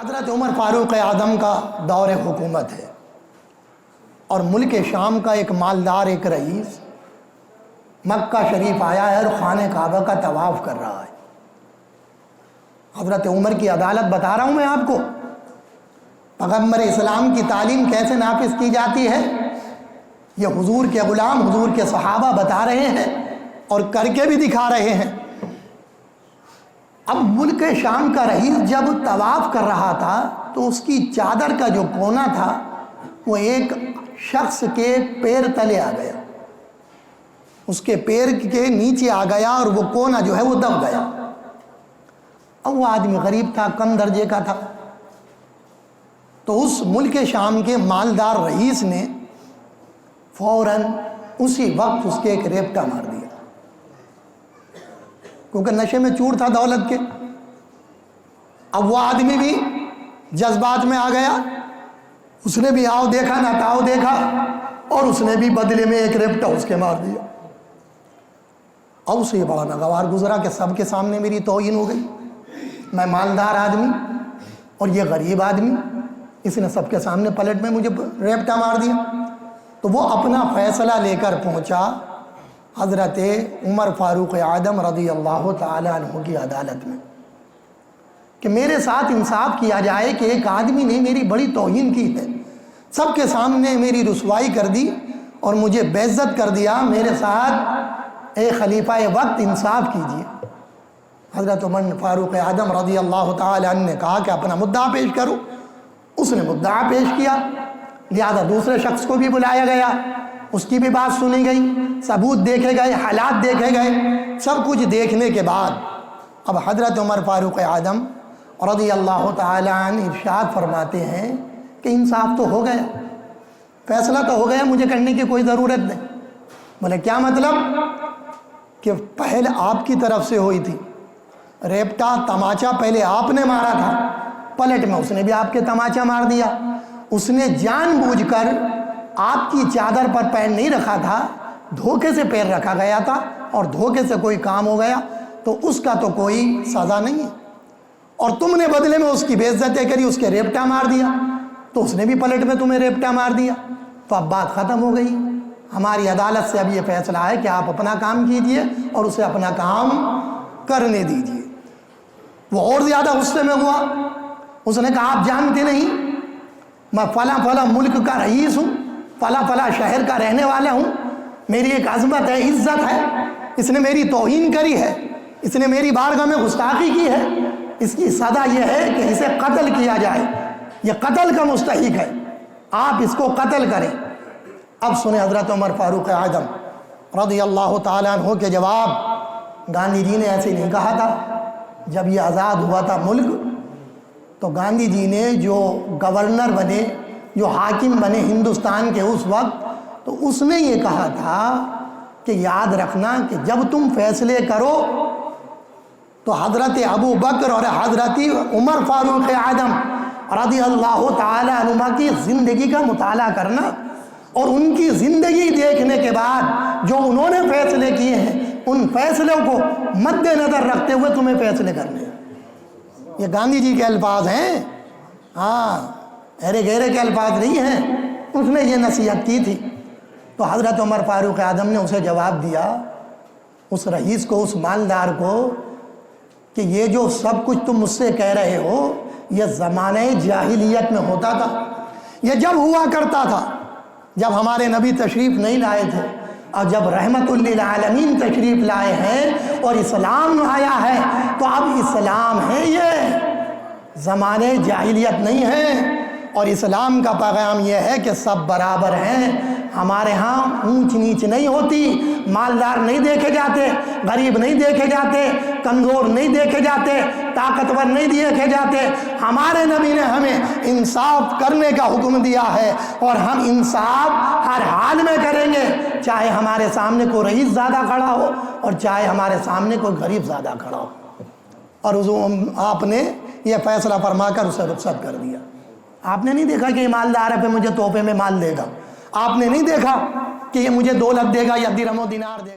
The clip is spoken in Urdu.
حضرت عمر فاروق اعظم کا دور حکومت ہے اور ملک شام کا ایک مالدار ایک رئیس مکہ شریف آیا ہے اور خانہ کعبہ کا طواف کر رہا ہے۔ حضرت عمر کی عدالت بتا رہا ہوں میں آپ کو، پیغمبر اسلام کی تعلیم کیسے نافذ کی جاتی ہے یہ حضور کے غلام حضور کے صحابہ بتا رہے ہیں اور کر کے بھی دکھا رہے ہیں۔ اب ملک شام کا رئیس جب طواف کر رہا تھا تو اس کی چادر کا جو کونا تھا وہ ایک شخص کے پیر تلے آ گیا، اس کے پیر کے نیچے آ گیا اور وہ کونا جو ہے وہ دب گیا۔ اب وہ آدمی غریب تھا، کم درجے کا تھا، تو اس ملک شام کے مالدار رئیس نے فوراً اسی وقت اس کے ایک ریپٹا مار دیا، کیونکہ نشے میں چور تھا دولت کے۔ اب وہ آدمی بھی جذبات میں آ گیا، اس نے بھی آؤ دیکھا نہ تاؤ دیکھا اور اس نے بھی بدلے میں ایک ریپٹا اس کے مار دیا۔ اب اسے یہ بڑا ناگوار گزرا کہ سب کے سامنے میری توہین ہو گئی، میں مالدار آدمی اور یہ غریب آدمی، اس نے سب کے سامنے پلٹ میں مجھے ریپٹا مار دیا۔ تو وہ اپنا فیصلہ لے کر پہنچا حضرت عمر فاروق اعظم رضی اللہ تعالی عنہ کی عدالت میں کہ میرے ساتھ انصاف کیا جائے کہ ایک آدمی نے میری بڑی توہین کی ہے، سب کے سامنے میری رسوائی کر دی اور مجھے بے عزت کر دیا، میرے ساتھ اے خلیفہ وقت انصاف کیجیے۔ حضرت عمر فاروق اعظم رضی اللہ تعالی عنہ نے کہا کہ اپنا مدعا پیش کرو۔ اس نے مدعا پیش کیا، لہذا دوسرے شخص کو بھی بلایا گیا، اس کی بھی بات سنی گئی، ثبوت دیکھے گئے، حالات دیکھے گئے۔ سب کچھ دیکھنے کے بعد اب حضرت عمر فاروق اعظم رضی اللہ تعالی عنہ ارشاد فرماتے ہیں کہ انصاف تو ہو گیا، فیصلہ تو ہو گیا، مجھے کرنے کی کوئی ضرورت نہیں۔ بولے کیا مطلب؟ کہ پہل آپ کی طرف سے ہوئی تھی، ریپٹا تماچا پہلے آپ نے مارا تھا، پلٹ میں اس نے بھی آپ کے تماچا مار دیا۔ اس نے جان بوجھ کر آپ کی چادر پر پیر نہیں رکھا تھا، دھوکے سے پیر رکھا گیا تھا اور دھوکے سے کوئی کام ہو گیا تو اس کا تو کوئی سزا نہیں ہے، اور تم نے بدلے میں اس کی بے عزتی کری، اس کے ریپٹا مار دیا تو اس نے بھی پلٹ میں تمہیں ریپٹا مار دیا۔ تو اب بات ختم ہو گئی، ہماری عدالت سے اب یہ فیصلہ ہے کہ آپ اپنا کام کیجئے اور اسے اپنا کام کرنے دیجئے۔ وہ اور زیادہ غصے میں ہوا، اس نے کہا آپ جانتے نہیں میں فلاں فلاں ملک کا رئیس ہوں، فلاں فلاں شہر کا رہنے والا ہوں، میری ایک عظمت ہے، عزت ہے، اس نے میری توہین کری ہے، اس نے میری بارگاہ میں گستاخی کی ہے، اس کی سزا یہ ہے کہ اسے قتل کیا جائے، یہ قتل کا مستحق ہے، آپ اس کو قتل کریں۔ اب سنیں حضرت عمر فاروق اعظم رضی اللہ تعالیٰ عنہ کے جواب۔ گاندھی جی نے ایسے نہیں کہا تھا، جب یہ آزاد ہوا تھا ملک تو گاندھی جی نے جو گورنر بنے، جو حاکم بنے ہندوستان کے اس وقت، تو اس نے یہ کہا تھا کہ یاد رکھنا کہ جب تم فیصلے کرو تو حضرت ابو بکر اور حضرت عمر فاروق اعظم رضی اللہ تعالی عنہ کی زندگی کا مطالعہ کرنا اور ان کی زندگی دیکھنے کے بعد جو انہوں نے فیصلے کیے ہیں ان فیصلوں کو مد نظر رکھتے ہوئے تمہیں فیصلے کرنے ہیں۔ یہ گاندھی جی کے الفاظ ہیں، ہاں ایرے گہرے کے الفاظ نہیں ہیں، اس نے یہ نصیحت کی تھی۔ تو حضرت عمر فاروق اعظم نے اسے جواب دیا، اس رئیس کو، اس مالدار کو، کہ یہ جو سب کچھ تم مجھ سے کہہ رہے ہو یہ زمانہ جاہلیت میں ہوتا تھا، یہ جب ہوا کرتا تھا جب ہمارے نبی تشریف نہیں لائے تھے، اور جب رحمت للعالمین تشریف لائے ہیں اور اسلام آیا ہے تو اب اسلام ہے، یہ زمانہ جاہلیت نہیں ہے۔ اور اسلام کا پیغام یہ ہے کہ سب برابر ہیں، ہمارے ہاں اونچ نیچ نہیں ہوتی، مالدار نہیں دیکھے جاتے، غریب نہیں دیکھے جاتے، کمزور نہیں دیکھے جاتے، طاقتور نہیں دیکھے جاتے۔ ہمارے نبی نے ہمیں انصاف کرنے کا حکم دیا ہے اور ہم انصاف ہر حال میں کریں گے، چاہے ہمارے سامنے کوئی رئیس زیادہ کھڑا ہو اور چاہے ہمارے سامنے کوئی غریب زیادہ کھڑا ہو۔ اور آپ نے یہ فیصلہ فرما کر اسے رخصت کر دیا۔ آپ نے نہیں دیکھا کہ یہ مالدار ہے پہ مجھے تحفے میں مال دے گا، آپ نے نہیں دیکھا کہ یہ مجھے دولت دے گا یا درہم و دینار دے گا۔